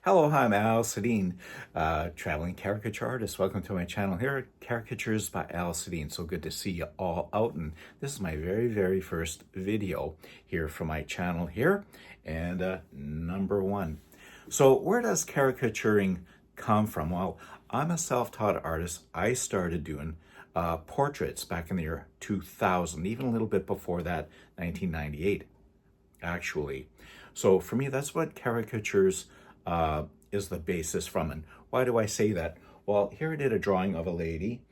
Hello, hi, I'm Al Sedin, traveling caricature artist. Welcome to my channel here, Caricatures by Al Sedin. So good to see you all out, and this is my very first video here for my channel here, and number one. So where does caricaturing come from? Well, I'm a self-taught artist. I started doing portraits back in the year 2000, even a little bit before that, 1998. Actually. So for me, that's what caricatures is the basis from. And why do I say that? Well, here I did a drawing of a lady,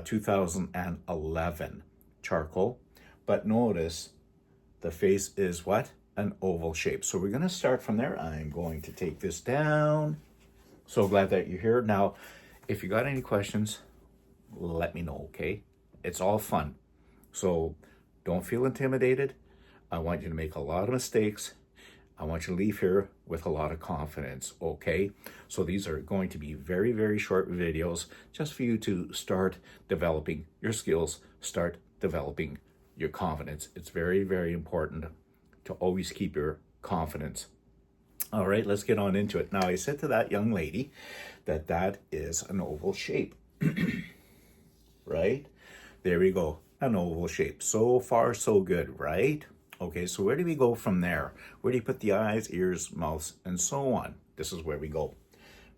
2011, charcoal. But notice the face is what? An oval shape. So we're going to start from there. I'm going to take this down. So glad that you're here. Now, if you got any questions, let me know, okay? It's all fun. So don't feel intimidated. I want you to make a lot of mistakes. I want you to leave here with a lot of confidence, okay? So these are going to be very short videos just for you to start developing your skills, start developing your confidence. It's very important to always keep your confidence. All right, let's get on into it. Now, I said to that young lady that that is an oval shape, right? There we go, an oval shape. So far, so good, right? Okay, so where do we go from there? Where do you put the eyes, ears, mouths, and so on? This is where we go.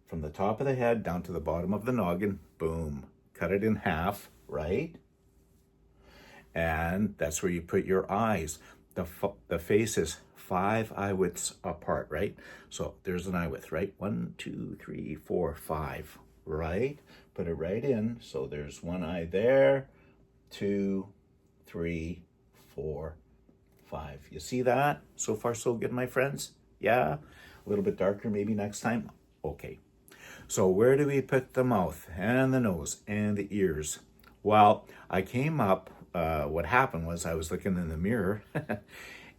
From the top of the head down to the bottom of the noggin, boom. Cut it in half, right? And that's where you put your eyes. The face is 5 eye widths apart, right? So there's an eye width, right? 1, 2, 3, 4, 5, right? Put it right in. So there's one eye there, 2, 3, 4, 5. You see that? So far, so good, my friends? Yeah? A little bit darker maybe next time? Okay. So where do we put the mouth and the nose and the ears? Well, I came up, what happened was I was looking in the mirror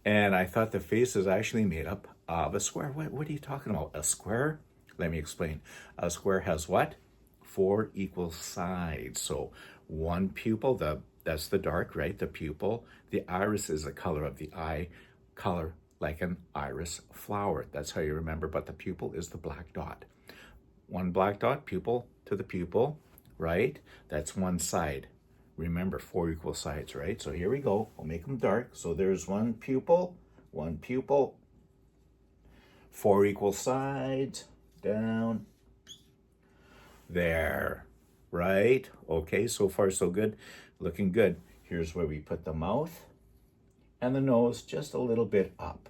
and I thought the face is actually made up of a square. What are you talking about? A square? Let me explain. A square has what? 4 equal sides. So one pupil, that's the dark, right? The pupil. The iris is the color of the eye, color like an iris flower. That's how you remember, but the pupil is the black dot. One black dot, pupil to the pupil, right? That's one side. Remember, 4 equal sides, right? So here we go. We'll make them dark. So there's one pupil, 4 equal sides, down, there, right? Okay, so far so good. Looking good. Here's where we put the mouth and the nose just a little bit up.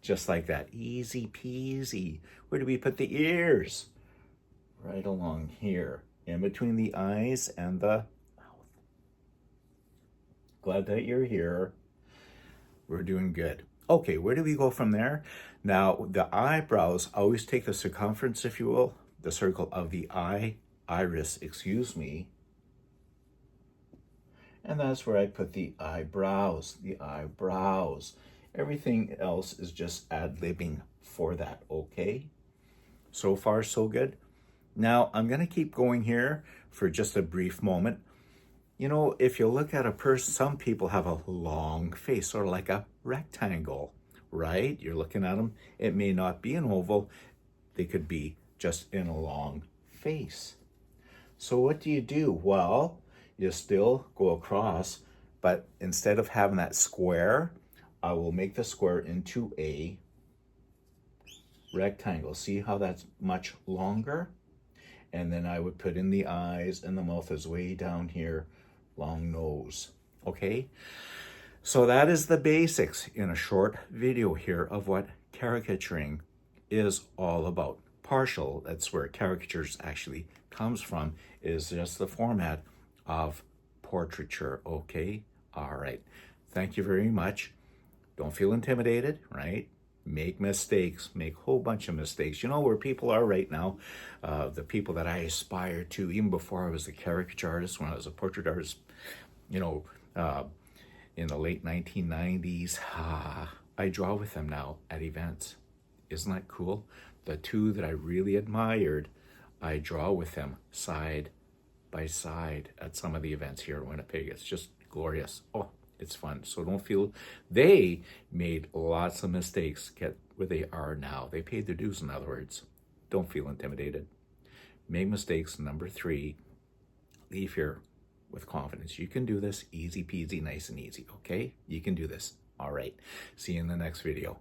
Just like that. Easy peasy. Where do we put the ears? Right along here, in between the eyes and the mouth. Glad that you're here. We're doing good. Okay, where do we go from there? Now, the eyebrows, always take the circumference, if you will, the circle of the iris, excuse me. And that's where I put the eyebrows, Everything else is just ad-libbing for that, okay? So far, so good. Now, I'm going to keep going here for just a brief moment. You know, if you look at a person, some people have a long face, sort of like a rectangle, right? You're looking at them. It may not be an oval. They could be just in a long face. So what do you do? Well, you still go across, but instead of having that square, I will make the square into a rectangle. See how that's much longer? And then I would put in the eyes, and the mouth is way down here, long nose, okay? So that is the basics in a short video here of what caricaturing is all about. Partial, that's where caricatures actually comes from, is just the format of portraiture, okay? All right, thank you very much. Don't feel intimidated, right? Make mistakes, make a whole bunch of mistakes. You know where people are right now, the people that I aspire to, even before I was a caricature artist, when I was a portrait artist, you know, in the late 1990s, I draw with them now at events. Isn't that cool? The two that I really admired, I draw with them side by side at some of the events here in Winnipeg. It's just glorious. Oh, it's fun. So don't feel, they made lots of mistakes, where they are now. They paid their dues, in other words. Don't feel intimidated. Make mistakes. Number 3, leave here with confidence. You can do this. Easy peasy, nice and easy, okay? You can do this. All right. See you in the next video.